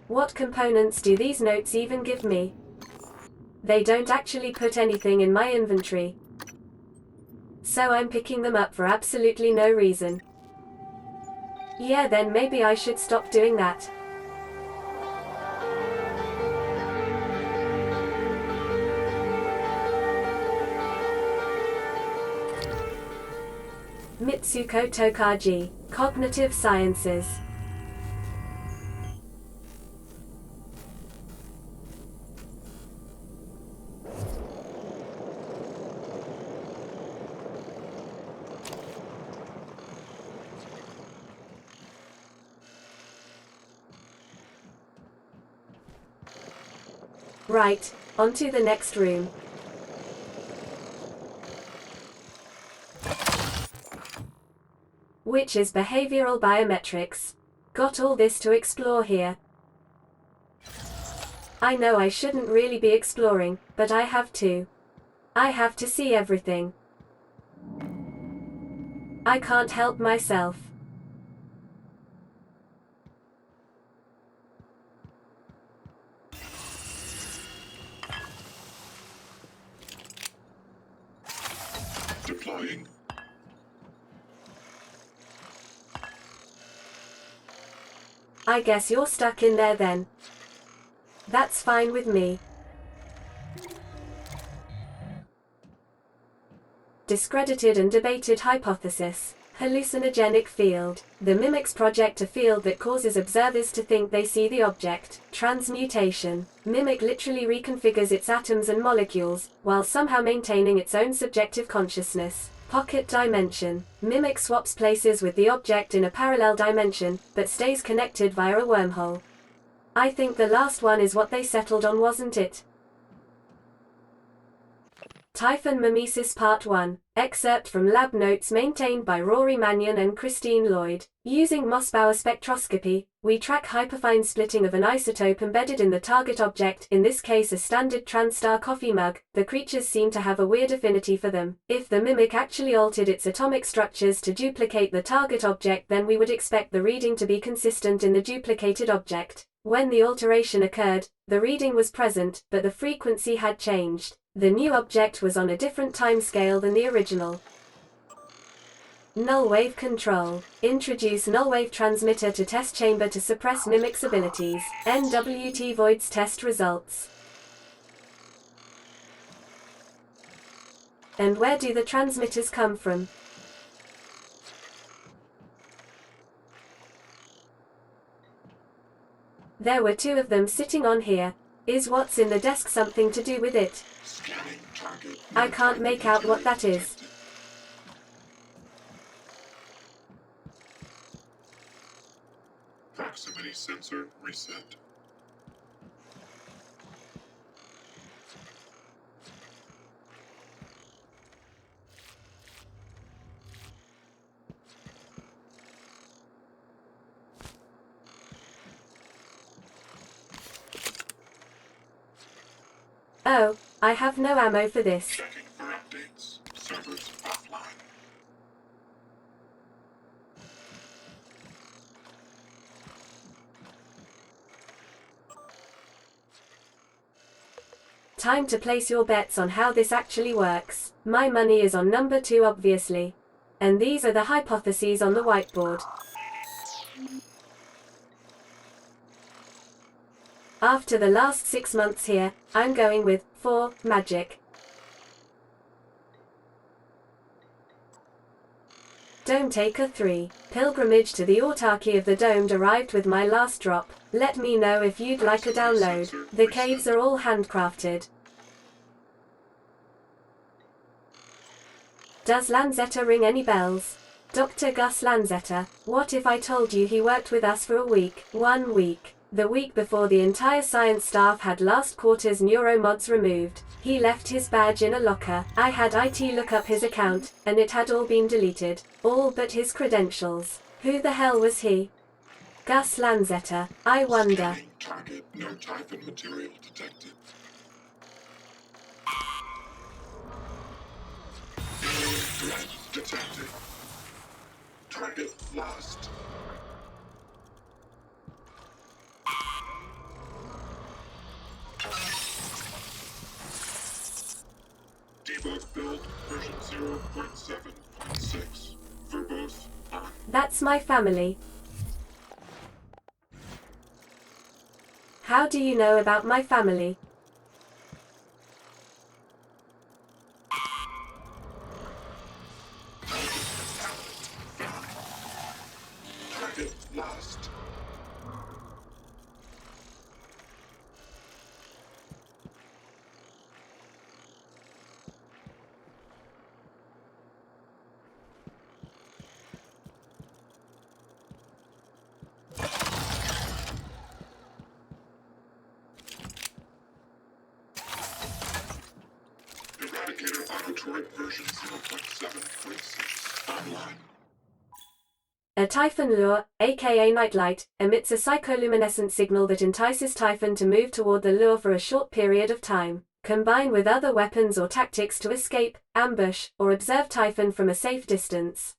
What components do these notes even give me? They don't actually put anything in my inventory. So I'm picking them up for absolutely no reason. Yeah, then maybe I should stop doing that. Mitsuko Tokaji, Cognitive Sciences. Right, onto the next room. Which is behavioral biometrics. Got all this to explore here. I know I shouldn't really be exploring, but I have to. I have to see everything. I can't help myself. Deploying. I guess you're stuck in there then. That's fine with me. Discredited and debated hypothesis. Hallucinogenic field. The mimics project a field that causes observers to think they see the object. Transmutation. Mimic literally reconfigures its atoms and molecules, while somehow maintaining its own subjective consciousness. Pocket dimension. Mimic swaps places with the object in a parallel dimension, but stays connected via a wormhole. I think the last one is what they settled on, wasn't it? TYPHON MIMESIS Part 1. Excerpt from lab notes maintained by Rory Mannion and Christine Lloyd. Using Mossbauer spectroscopy, we track hyperfine splitting of an isotope embedded in the target object, in this case a standard TranStar coffee mug. The creatures seem to have a weird affinity for them. If the mimic actually altered its atomic structures to duplicate the target object, then we would expect the reading to be consistent in the duplicated object. When the alteration occurred, the reading was present, but the frequency had changed. The new object was on a different timescale than the original. Null wave control. Introduce null wave transmitter to test chamber to suppress mimic's abilities. NWT voids test results. And where do the transmitters come from? There were two of them sitting on here. Is what's in the desk something to do with it? Scanning target. I can't make out what that is. Proximity sensor reset. Oh, I have no ammo for this. Checking for updates. Servers offline. Time to place your bets on how this actually works. My money is on number 2, obviously. And these are the hypotheses on the whiteboard. After the last 6 months here, I'm going with 4, magic. Dome Taker 3. Pilgrimage to the autarky of the Domed arrived with my last drop. Let me know if you'd like a download. The caves are all handcrafted. Does Lanzetta ring any bells? Dr. Gus Lanzetta. What if I told you he worked with us for a week? 1 week. The week before the entire science staff had last quarter's neuromods removed. He left his badge in a locker. I had IT look up his account, and it had all been deleted. All but his credentials. Who the hell was he? Gus Lanzetta. I wonder. Scanning target. No TYPHON material detected. Threat detected. Target lost. That's my family. How do you know about my family? Target lost. Eradicator Autoturret version 0.7.6 online. A TYPHON lure, aka nightlight, emits a psycholuminescent signal that entices TYPHON to move toward the lure for a short period of time. Combine with other weapons or tactics to escape, ambush, or observe TYPHON from a safe distance.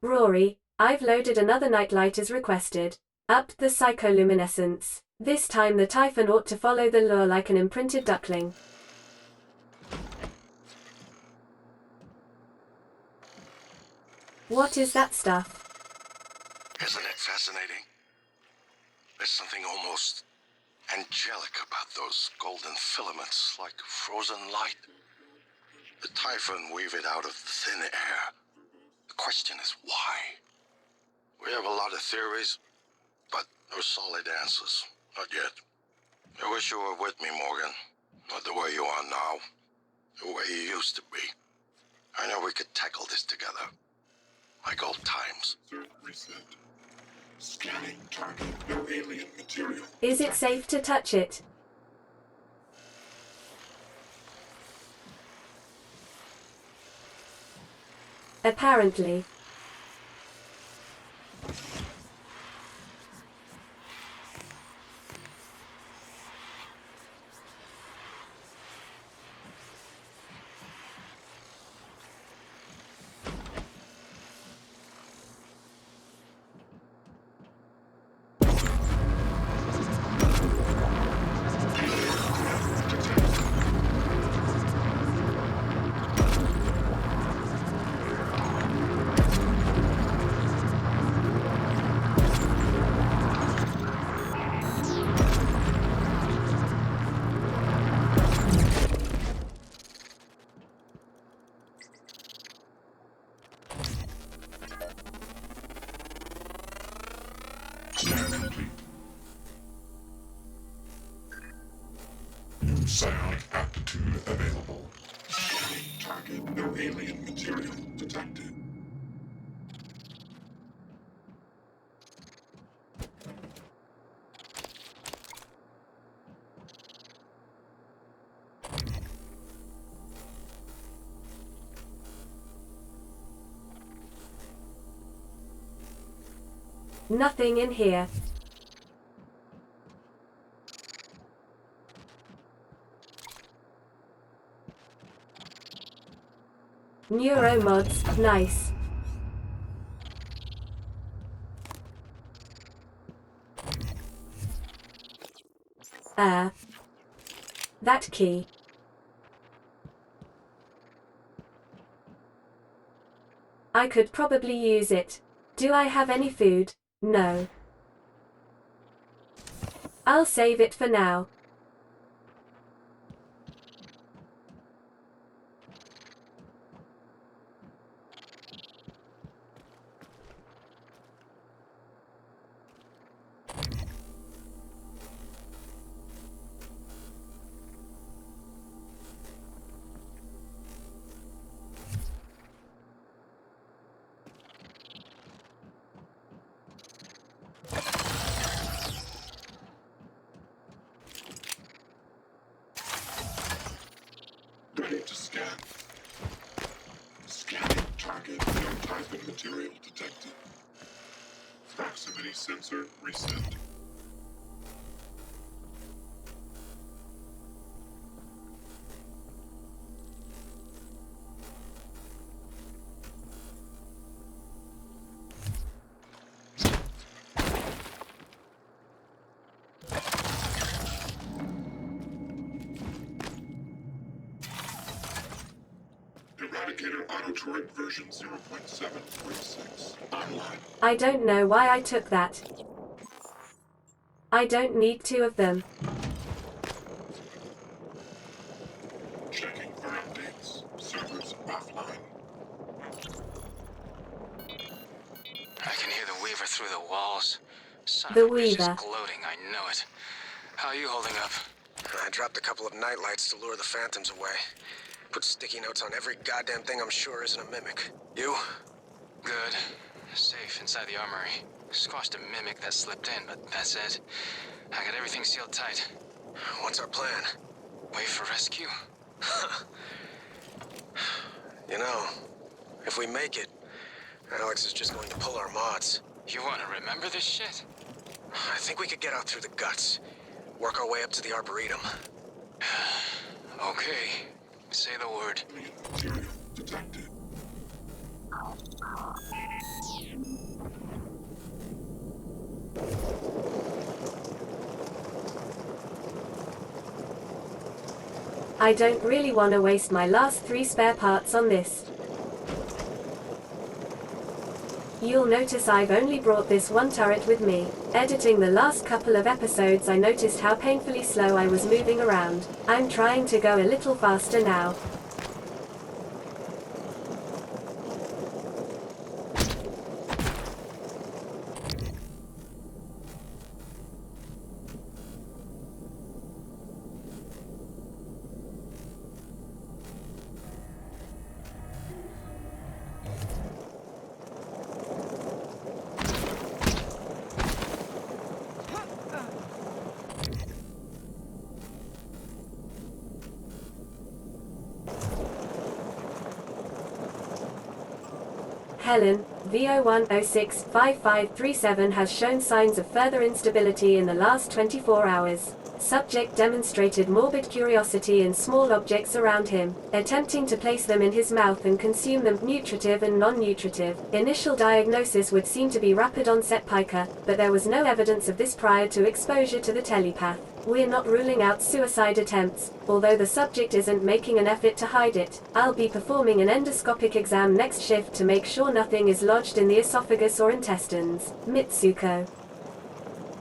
Rory, I've loaded another nightlight as requested. Up the psycholuminescence. This time the TYPHON ought to follow the lure like an imprinted duckling. What is that stuff? Isn't it fascinating? There's something almost angelic about those golden filaments, like frozen light. The TYPHON weave it out of thin air. The question is why? We have a lot of theories, but no solid answers. Not yet. I wish you were with me, Morgan. Not the way you are now. The way you used to be. I know we could tackle this together. Like old times. Insert reset. Scanning target. No alien material. Is it safe to touch it? Apparently. Scan complete. New psionic aptitude available. Scanning target. No alien material detected. Nothing in here. Neuromods, nice. That key. I could probably use it. Do I have any food? No. I'll save it for now. Ready to scan. Scanning target. No TYPHON material detected. Proximity sensor reset. Replicator Auto-Turret version 0.736. Online. I don't know why I took that. I don't need 2 of them. Checking for updates. Servers offline. I can hear the Weaver through the walls. Son The of a bitch is Weaver. gloating, I know it. How are you holding up? I dropped a couple of nightlights to lure the phantoms away. Put sticky notes on every goddamn thing I'm sure isn't a mimic. You? Good. Safe inside the armory. Squashed a mimic that slipped in, but that's it. I got everything sealed tight. What's our plan? Wait for rescue? You know, if we make it, Alex is just going to pull our mods. You want to remember this shit? I think we could get out through the guts. Work our way up to the Arboretum. Okay. Say the word. Alien material detected. I don't really want to waste my last 3 spare parts on this. You'll notice I've only brought this one turret with me. Editing the last couple of episodes, I noticed how painfully slow I was moving around. I'm trying to go a little faster now. Helen, VO1065537 has shown signs of further instability in the last 24 hours. Subject demonstrated morbid curiosity in small objects around him, attempting to place them in his mouth and consume them, nutritive and non-nutritive. Initial diagnosis would seem to be rapid onset pica, but there was no evidence of this prior to exposure to the telepath. We're not ruling out suicide attempts, although the subject isn't making an effort to hide it. I'll be performing an endoscopic exam next shift to make sure nothing is lodged in the esophagus or intestines. Mitsuko.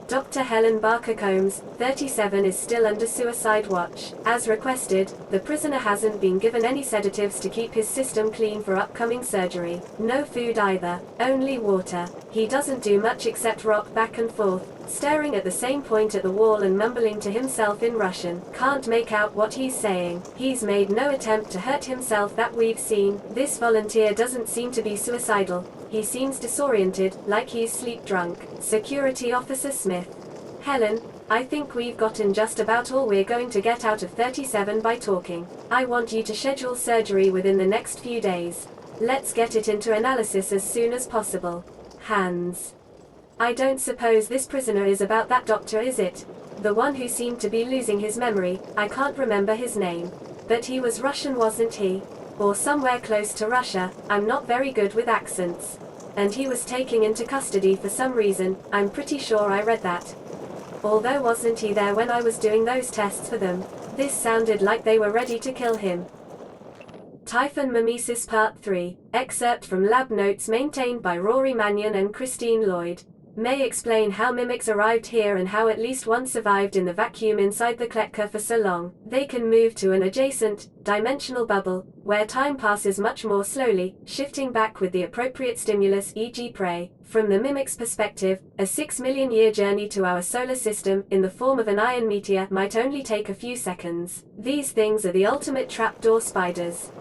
Dr. Helen Barker Combs, 37, is still under suicide watch. As requested, the prisoner hasn't been given any sedatives to keep his system clean for upcoming surgery. No food either, only water. He doesn't do much except rock back and forth, staring at the same point at the wall and mumbling to himself in Russian. Can't make out what he's saying. He's made no attempt to hurt himself that we've seen. This volunteer doesn't seem to be suicidal. He seems disoriented, like he's sleep drunk. Security Officer Smith. Helen, I think we've gotten just about all we're going to get out of 37 by talking. I want you to schedule surgery within the next few days. Let's get it into analysis as soon as possible. Hands. I don't suppose this prisoner is about that doctor, is it? The one who seemed to be losing his memory. I can't remember his name. But he was Russian, wasn't he? Or somewhere close to Russia. I'm not very good with accents. And he was taken into custody for some reason. I'm pretty sure I read that. Although wasn't he there when I was doing those tests for them? This sounded like they were ready to kill him. TYPHON MIMESIS Part 3. Excerpt from lab notes maintained by Rory Mannion and Christine Lloyd. May explain how mimics arrived here and how at least one survived in the vacuum inside the Kletka for so long. They can move to an adjacent, dimensional bubble, where time passes much more slowly, shifting back with the appropriate stimulus, e.g. prey. From the mimic's perspective, a 6 million year journey to our solar system, in the form of an iron meteor, might only take a few seconds. These things are the ultimate trapdoor spiders.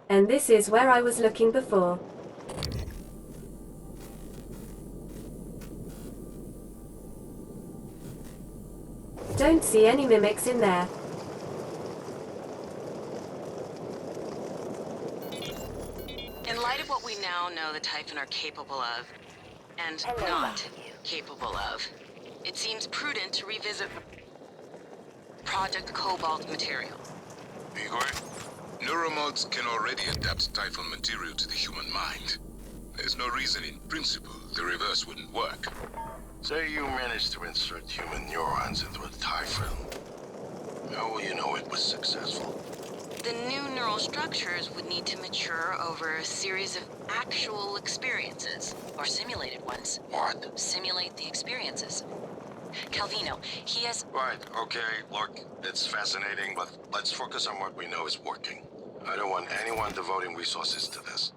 And this is where I was looking before. Don't see any mimics in there. In light of what we now know the TYPHON are capable of, and not capable of. It seems prudent to revisit Project Cobalt material. Igor, neuromods can already adapt TYPHON material to the human mind. There's no reason in principle the reverse wouldn't work. Say you managed to insert human neurons into a TYPHON. How will you know it was successful? The new neural structures would need to mature over a series of actual experiences, or simulated ones. What? Simulate the experiences. Calvino, he has... Right, okay, look, it's fascinating, but let's focus on what we know is working. I don't want anyone devoting resources to this.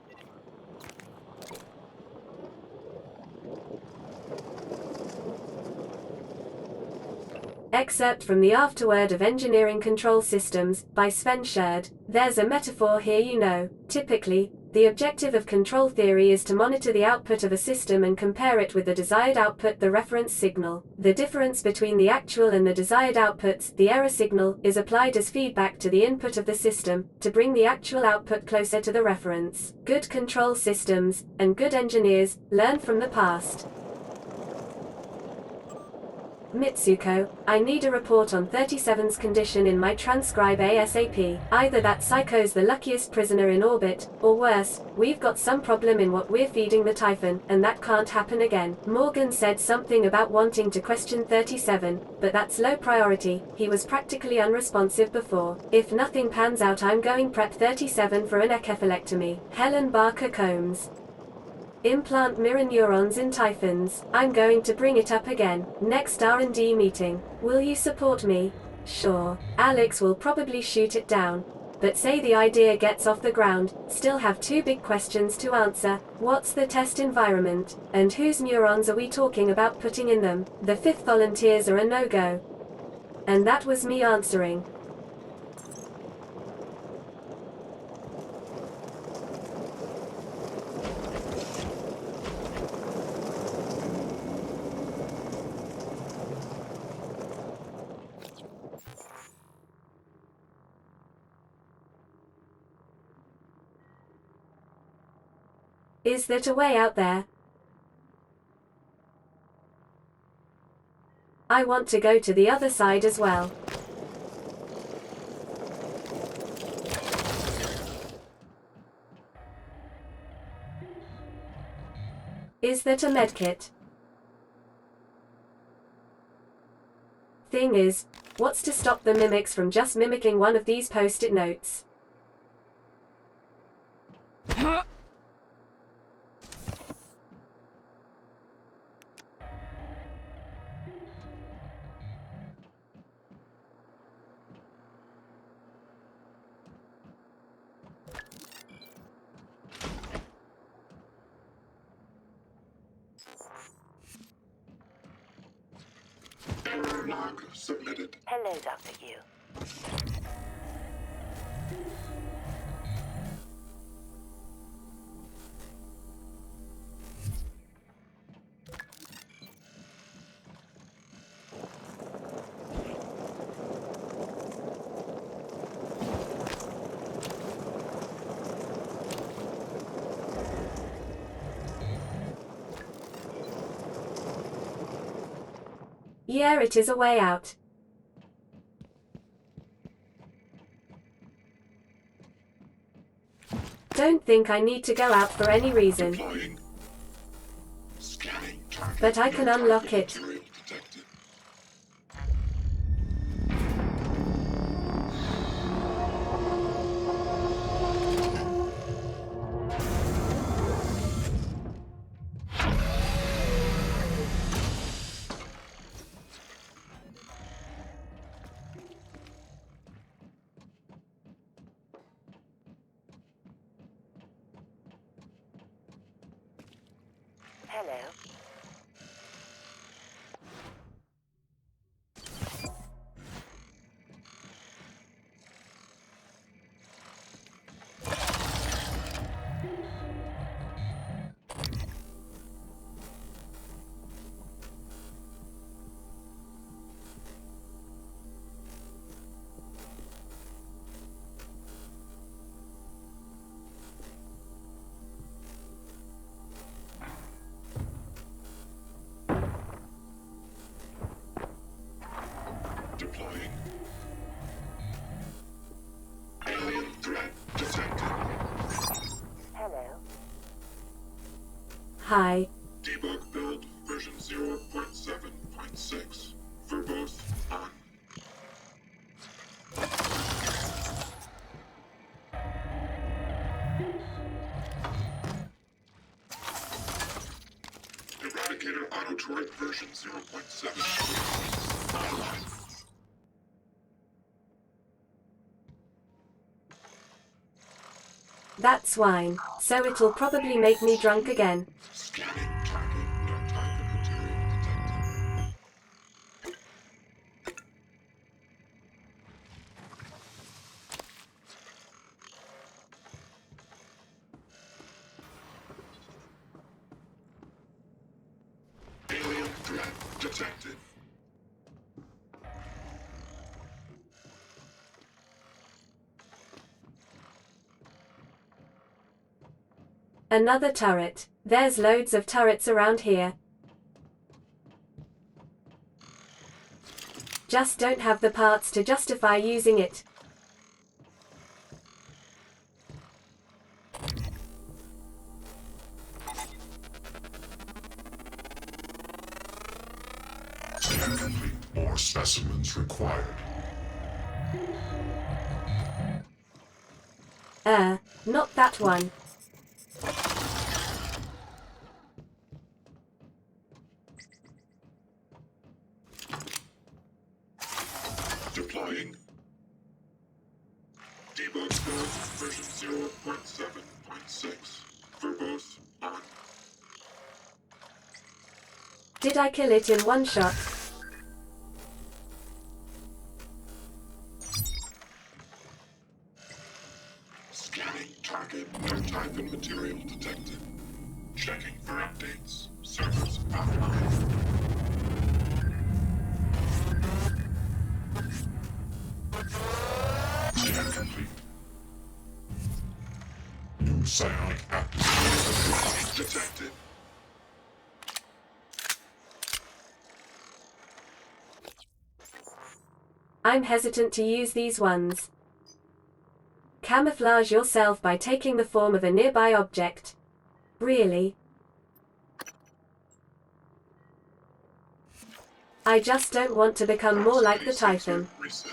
Excerpt from the Afterword of Engineering Control Systems, by Sven Scherd. There's a metaphor here, you know. Typically, the objective of control theory is to monitor the output of a system and compare it with the desired output, the reference signal. The difference between the actual and the desired outputs, the error signal, is applied as feedback to the input of the system, to bring the actual output closer to the reference. Good control systems, and good engineers, learn from the past. Mitsuko, I need a report on 37's condition in my transcribe ASAP. Either that psycho's the luckiest prisoner in orbit, or worse, we've got some problem in what we're feeding the TYPHON, and that can't happen again. Morgan said something about wanting to question 37, but that's low priority. He was practically unresponsive before. If nothing pans out, I'm going prep 37 for an eccephalectomy. Helen Barker Combs. Implant mirror neurons in TYPHONs. I'm going to bring it up again. Next R&D meeting. Will you support me? Sure. Alex will probably shoot it down. But say the idea gets off the ground, still have two big questions to answer. What's the test environment? And whose neurons are we talking about putting in them? The fifth volunteers are a no-go. And that was me answering. Is there a way out there? I want to go to the other side as well. Is that a medkit? Thing is, what's to stop the mimics from just mimicking one of these post-it notes? Error log submitted. Hello, Dr. Yu. Yeah, it is a way out. Don't think I need to go out for any reason. Deploying. Scanning target. But I can No unlock target it. material detected. Hello. Hi. Debug build version 0.7.6. Verbose on. Eradicator auto turret version 0.7. Online. That's wine, so it'll probably make me drunk again. Scanning target. No type of material detected. Alien threat detected. Another turret. There's loads of turrets around here. Just don't have the parts to justify using it. Scan complete. More specimens required. Not that one. Deploying. Debug build version 0.7.6. Verbose on. Did I kill it in one shot? Scanning target. No TYPHON material detected. Checking for updates. Servers offline. Scan complete. New psionic activity detected. I'm hesitant to use these ones. Camouflage yourself by taking the form of a nearby object. Really? I just don't want to become more like the TYPHON. Reset.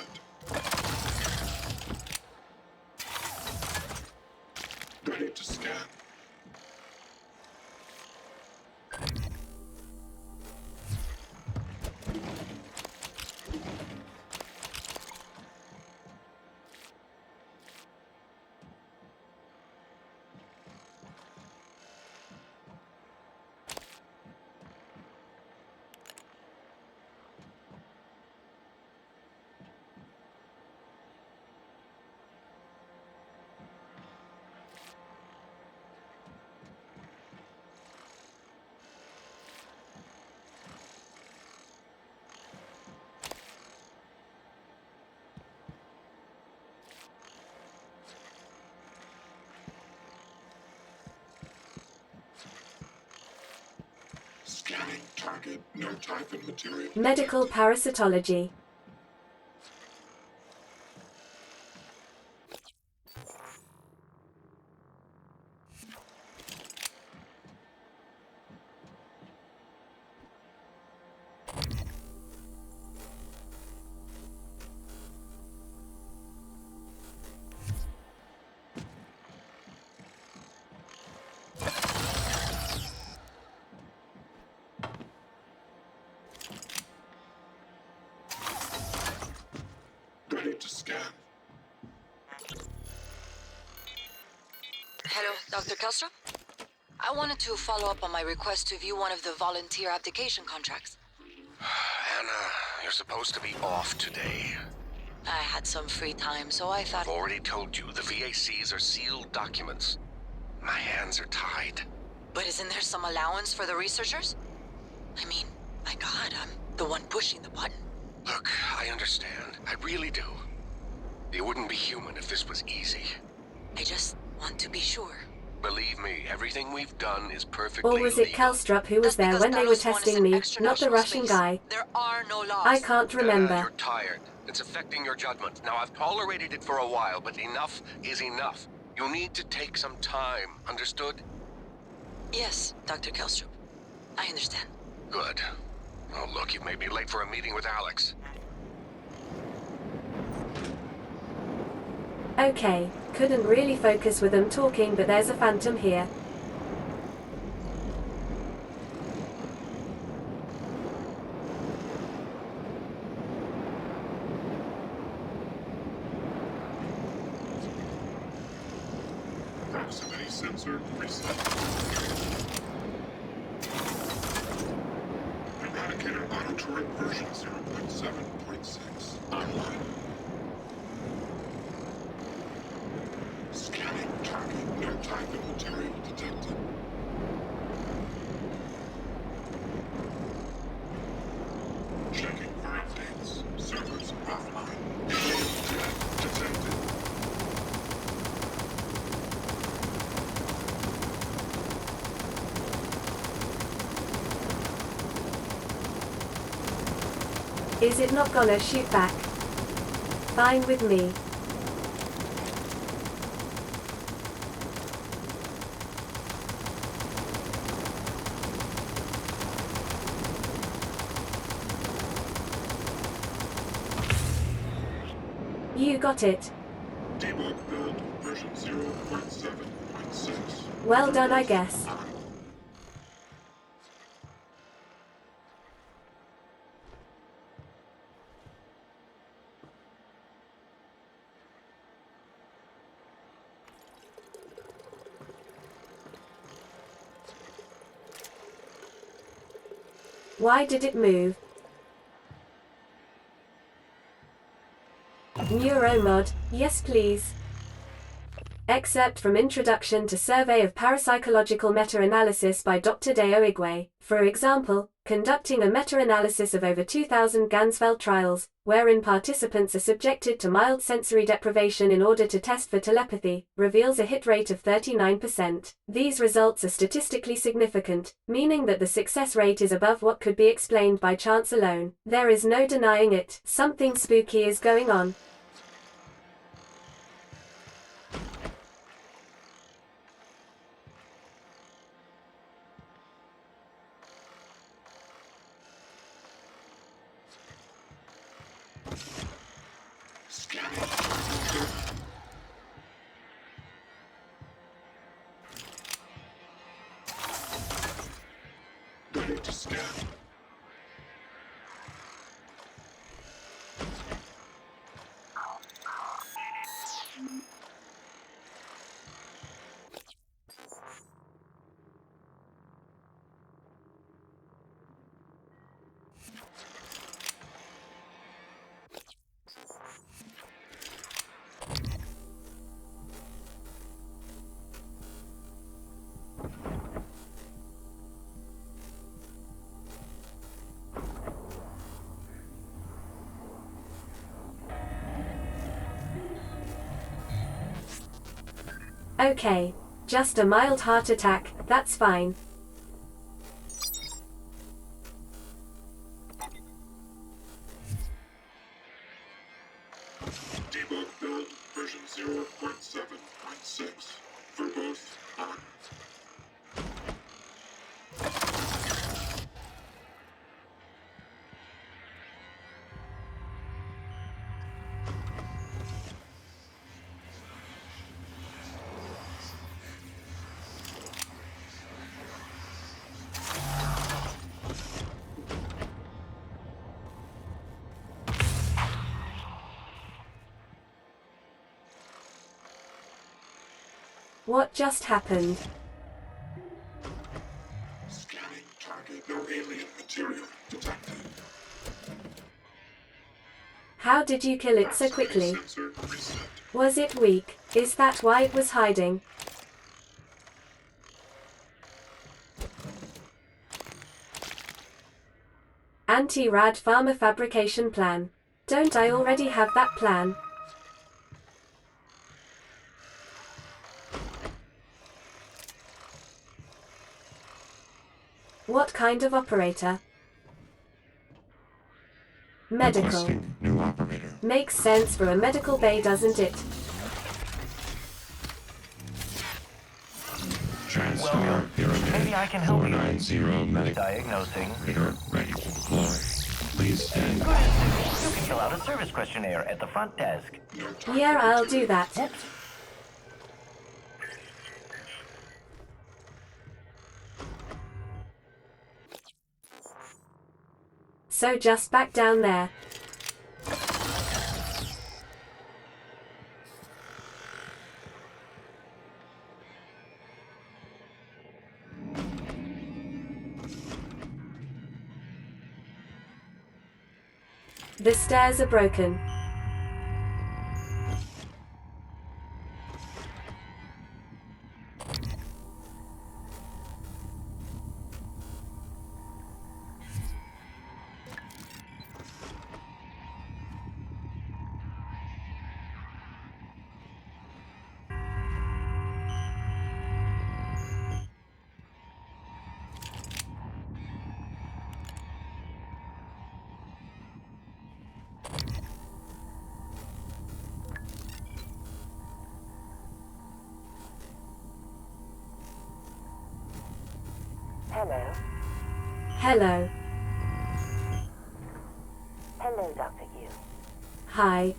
Ready to scan. Scanning target. No TYPHON material. Medical parasitology. Ready to scan. Hello, Dr. Kelstrom? I wanted to follow up on my request to view one of the volunteer abdication contracts. Anna, you're supposed to be off today. I had some free time, so I thought... I've already told you, the VACs are sealed documents. My hands are tied. But isn't there some allowance for the researchers? I mean, my God, I'm the one pushing the button. Look, I understand. I really do. You wouldn't be human if this was easy. I just want to be sure. Believe me, everything we've done is perfectly Or was it legal. Kalstrup who was That's there because when they were Talos 1 is testing in me, not the extra-national Russian space. guy? There are no laws. I can't Anna, remember. you're tired. It's affecting your judgment. Now, I've tolerated it for a while, but enough is enough. You need to take some time, understood? Yes, Dr. Kelstrup. I understand. Good. Oh, look, you've made me late for a meeting with Alex. Okay, couldn't really focus with them talking, but there's a phantom here. Proximity sensor reset. Eradicator auto turret version 0.7.6 online. Scanning target. No typhon material detected. Checking for updates. Servers offline. Threat detected. Is it not gonna shoot back? Fine with me. You got it. Debug build version 0.7.6. Well done, I guess. Why did it move? Neuromod, yes please. Excerpt from Introduction to Survey of Parapsychological Meta-Analysis by Dr. Deo Igwe. For example, conducting a meta-analysis of over 2,000 Ganzfeld trials, wherein participants are subjected to mild sensory deprivation in order to test for telepathy, reveals a hit rate of 39%. These results are statistically significant, meaning that the success rate is above what could be explained by chance alone. There is no denying it. Something spooky is going on. Scanning target. Ready to scan. Okay. Just a mild heart attack, that's fine. Debug build version 0.7.6. For both on. What just happened? Scanning target. No alien material detected. How did you kill it so quickly? Sensor reset. Was it weak? Is that why it was hiding? Anti-rad pharma fabrication plan. Don't I already have that plan? What kind of operator? Medical. Requesting new operator. Makes sense for a medical bay, doesn't it? Transfer Star Pyramid. Maybe I can help you. 490 medic Diagnosing. operator ready to deploy. Please stand Good by. instinct. You can fill out a service questionnaire at the front desk. No time Yeah, for I'll material. do that. Oops. So just back down there. The stairs are broken. Hello. Hello. Hello, Dr. Yu. Hi.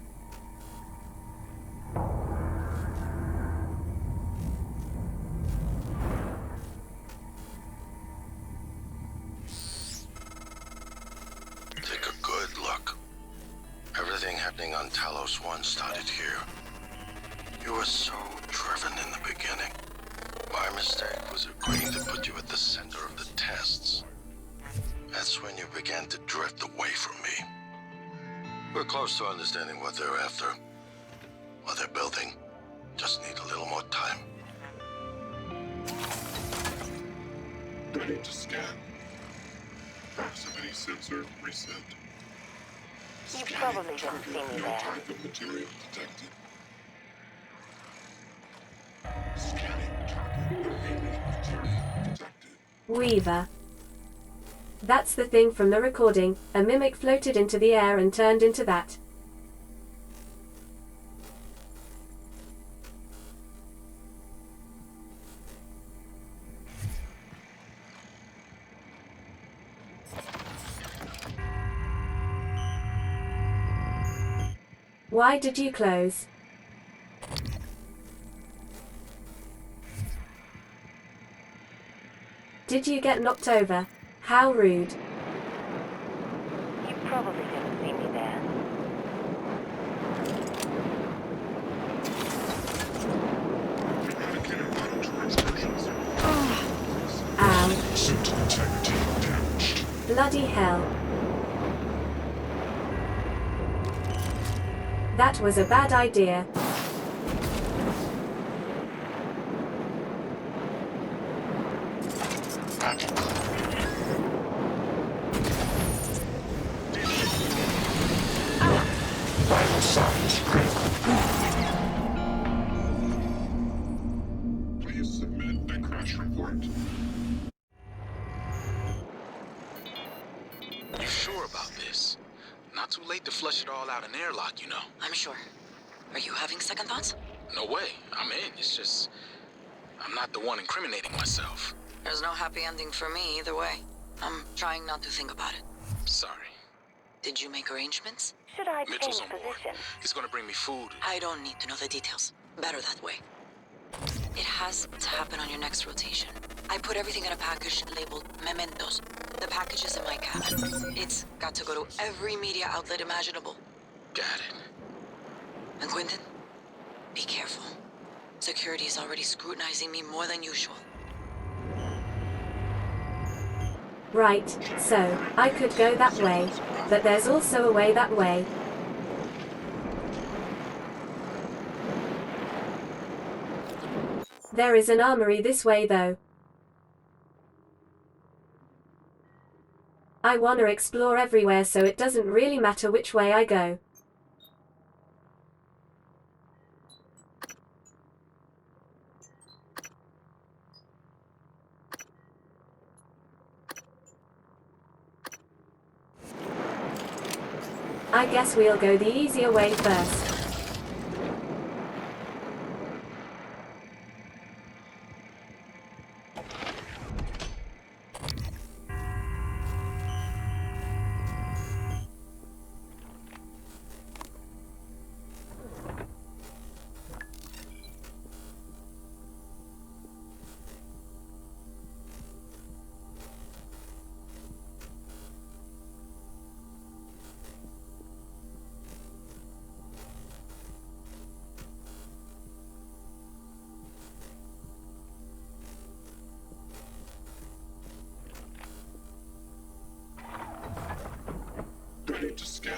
Take a good look. Everything happening on Talos 1 started here. You were so driven in the beginning. My mistake was agreeing to put you at the center of the tests. That's when you began to drift away from me. We're close to understanding what they're after, what they're building. Just need a little more time. Ready to scan. Proximity sensor reset. You probably didn't see me No there. type of material detected. Scanning target. No alien material detected. Weaver. That's the thing from the recording. A mimic floated into the air and turned into that. Why did you close? Did you get knocked over? How rude. You probably didn't see me there. Eradicator monitor instructions. Ow. Suit integrity damaged. Bloody hell. That was a bad idea. Vital signs critical. Please submit a crash report. You sure about this? Not too late to flush it all out in airlock, you know. I'm sure. Are you having second thoughts? No way. I'm in. It's just... I'm not the one incriminating myself. There's no happy ending for me either way. I'm trying not to think about it. Sorry. Did you make arrangements? Should I Mitchell's change on board. position? He's gonna bring me food. I don't need to know the details. Better that way. It has to happen on your next rotation. I put everything in a package labeled Mementos. The package is in my cabin. It's got to go to every media outlet imaginable. Got it. And Quentin, be careful. Security is already scrutinizing me more than usual. Right, so, I could go that way, but there's also a way that way. There is an armory this way though. I wanna explore everywhere so it doesn't really matter which way I go. I guess we'll go the easier way first. to scan.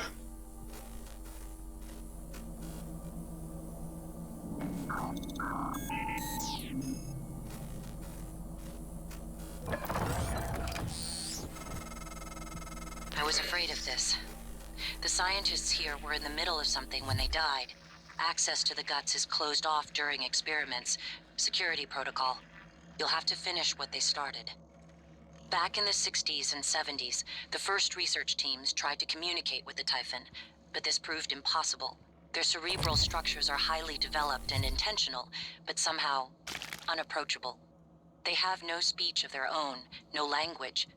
I was afraid of this. The scientists here were in the middle of something when they died. Access to the guts is closed off during experiments. Security protocol. You'll have to finish what they started. Back in the 60s and 70s, the first research teams tried to communicate with the TYPHON, but this proved impossible. Their cerebral structures are highly developed and intentional, but somehow unapproachable. They have no speech of their own, no language.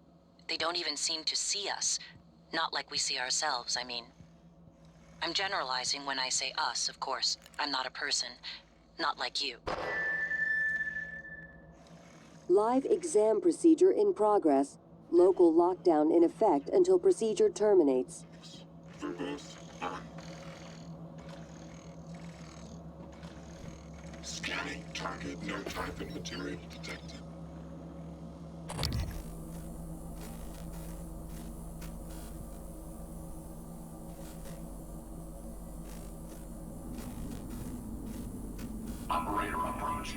They don't even seem to see us. Not like we see ourselves, I mean. I'm generalizing when I say us, of course. I'm not a person. Not like you. Live exam procedure in progress. Local lockdown in effect until procedure terminates. Verbose on. Scanning target, no TYPHON material detected. Operator approach.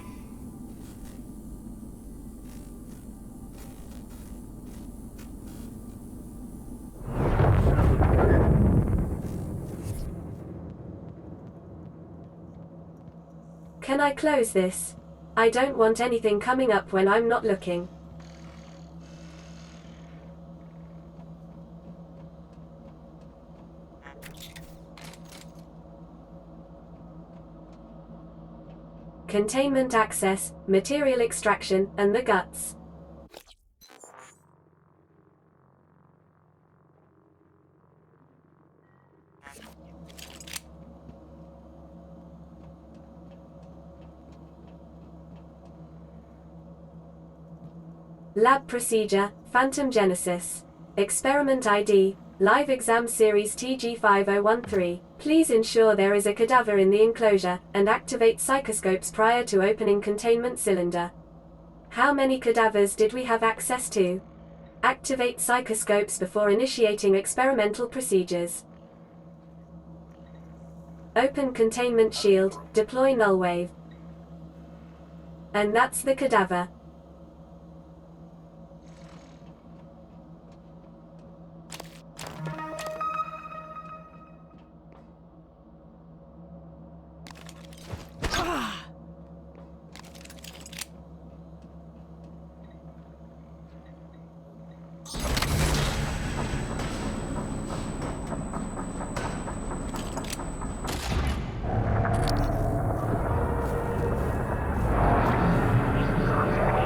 Can I close this? I don't want anything coming up when I'm not looking. Containment access, material extraction, and the guts. Lab procedure, Phantom Genesis. Experiment ID, Live Exam Series TG5013. Please ensure there is a cadaver in the enclosure, and activate psychoscopes prior to opening containment cylinder. How many cadavers did we have access to? Activate psychoscopes before initiating experimental procedures. Open containment shield, deploy null wave. And that's the cadaver.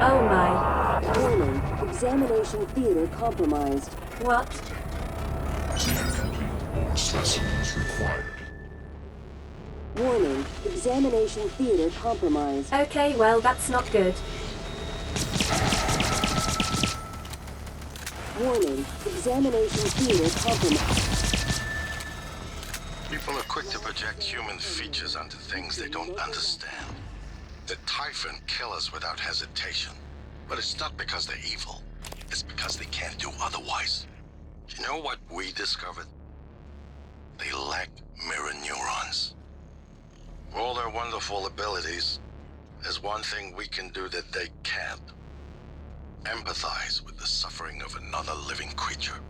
Oh my. Warning, examination theater compromised. What? Scan complete. More specimens required. Warning, examination theater compromised. Okay, well that's not good. Warning, examination theater compromised. People are quick to project human features onto things they don't understand. The TYPHON kill us without hesitation. But it's not because they're evil. It's because they can't do otherwise. You know what we discovered? They lack mirror neurons. For all their wonderful abilities, there's one thing we can do that they can't. Empathize with the suffering of another living creature.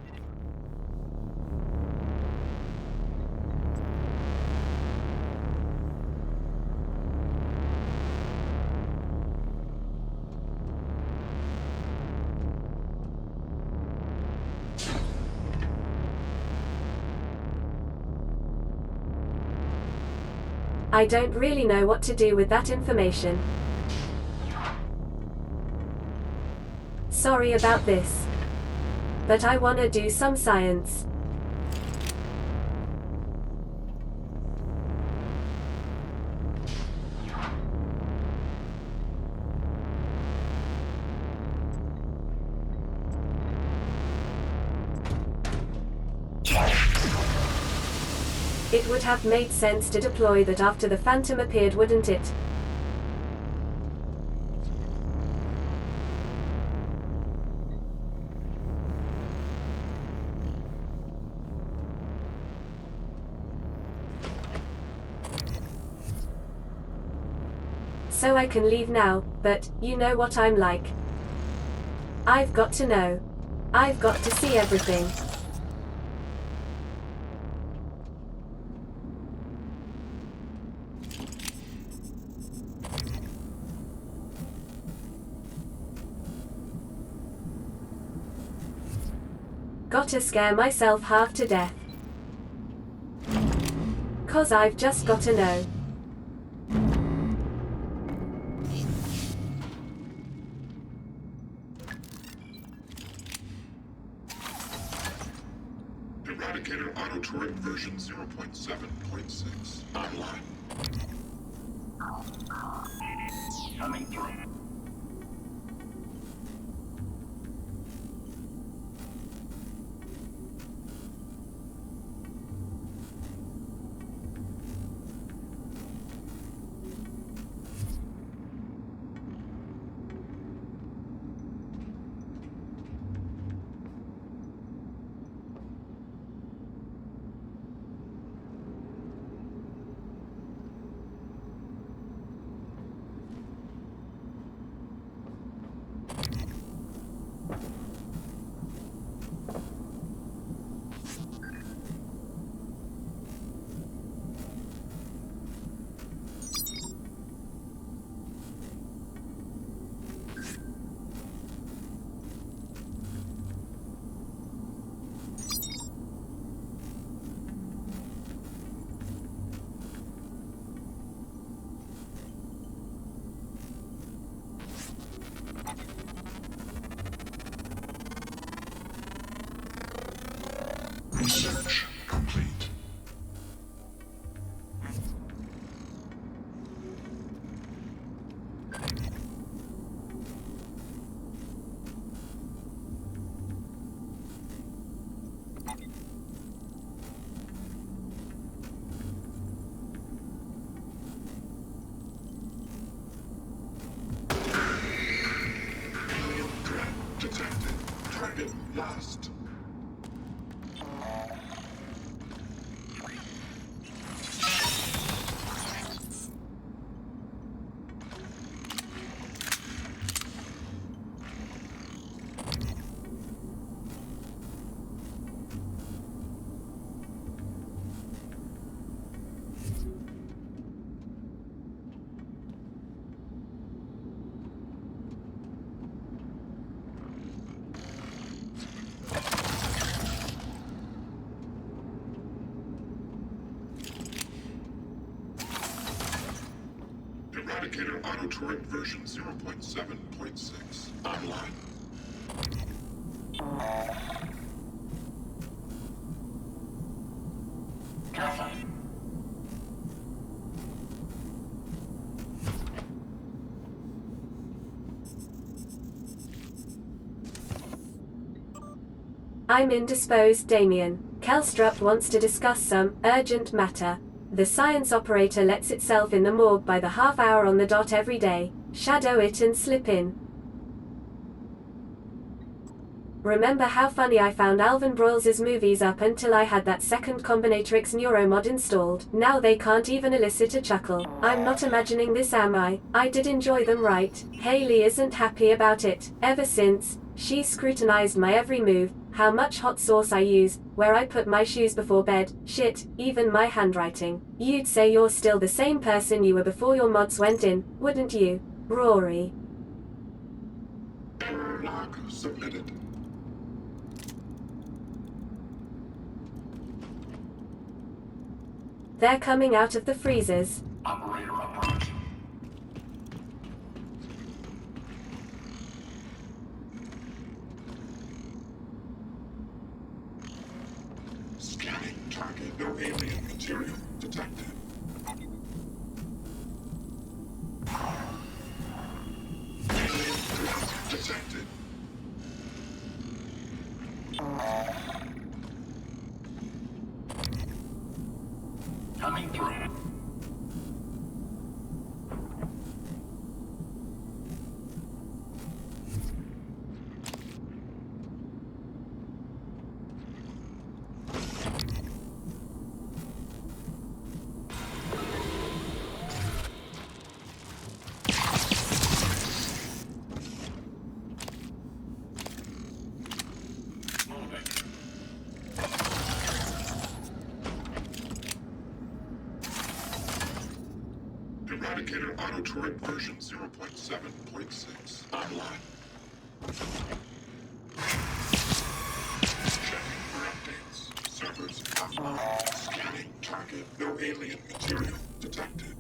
I don't really know what to do with that information. Sorry about this. But I wanna do some science. It would have made sense to deploy that after the Phantom appeared, wouldn't it? so I can leave now, but you know what I'm like. I've got to know. I've got to see everything. Gotta scare myself half to death. 'Cause I've just gotta know. Eradicator auto-turret version 0.7.6 online. Coming through. Research complete. Alien threat detected. Target lost. Eradicator auto-turret version 0.7.6 online. I'm indisposed, Damien. Kelstrup wants to discuss some urgent matter. The science operator lets itself in the morgue by the half hour on the dot every day. Shadow it and slip in. Remember how funny I found Alvin Broyles' movies up until I had that second Combinatrix neuromod installed? Now they can't even elicit a chuckle. I'm not imagining this, am I? I did enjoy them, right? Haley isn't happy about it. Ever since, she scrutinized my every move, how much hot sauce I use, where I put my shoes before bed, shit, even my handwriting. You'd say you're still the same person you were before your mods went in, wouldn't you, Rory? Error log submitted. They're coming out of the freezers. Operator approach. Scanning target. No alien material detected. Alien threat detected. Coming through. Eradicator Auto Turret version 0.7.6 online. Checking for updates. Servers offline. Scanning target. No alien material detected.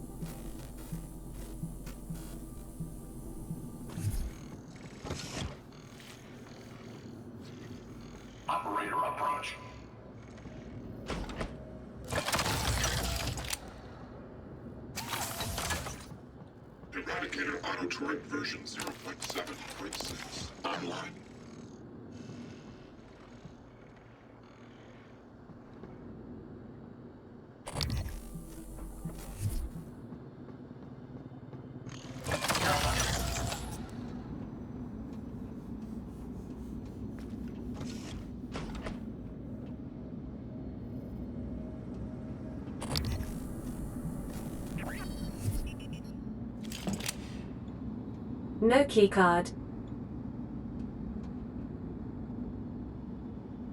Operator approach. Eradicator Auto Turret version 0.7.6 online. No keycard.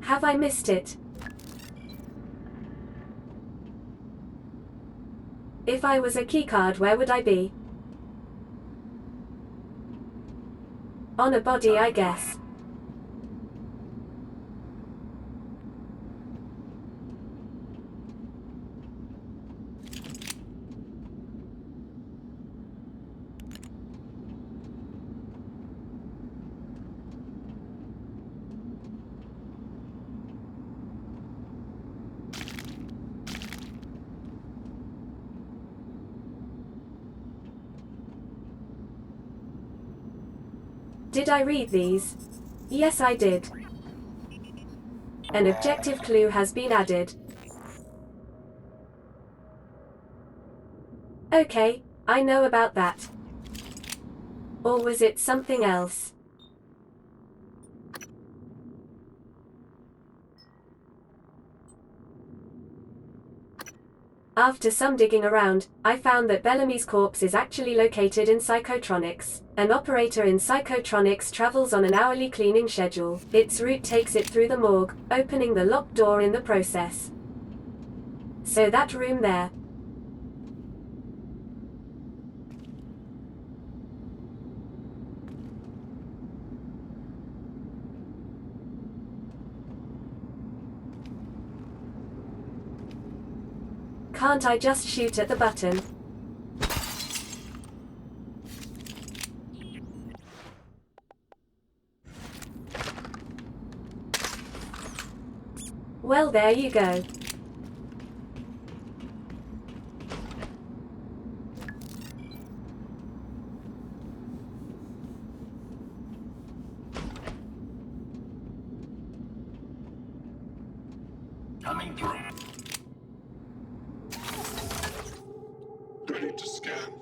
Have I missed it? If I was a keycard, where would I be? On a body, I guess. Did I read these? Yes, I did. An objective clue has been added. Okay, I know about that. Or was it something else? After some digging around, I found that Bellamy's corpse is actually located in Psychotronics. An operator in Psychotronics travels on an hourly cleaning schedule. Its route takes it through the morgue, opening the locked door in the process. So that room there. Can't I just shoot at the button? Well, there you go. Coming through. Ready to scan.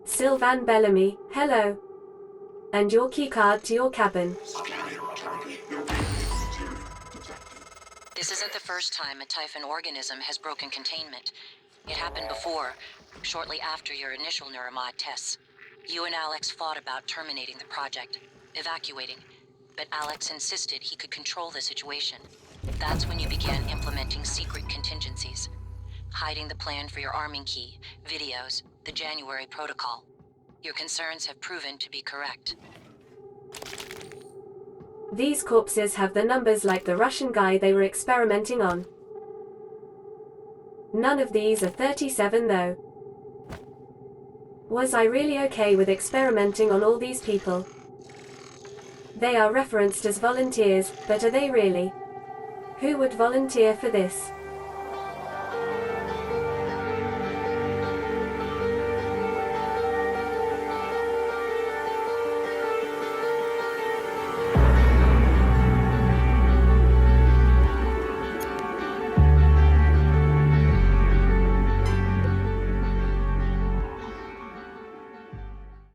Sylvan Bellamy, hello. And your keycard to your cabin. Scanning target. No alien material detected. This isn't the first time a TYPHON organism has broken containment. It happened before, shortly after your initial neuromod tests. You and Alex fought about terminating the project, evacuating, but Alex insisted he could control the situation. That's when you began implementing secret contingencies, hiding the plan for your arming key, videos, the January protocol. Your concerns have proven to be correct. These corpses have the numbers like the Russian guy they were experimenting on. None of these are 37 though. Was I really okay with experimenting on all these people? They are referenced as volunteers, but are they really? Who would volunteer for this?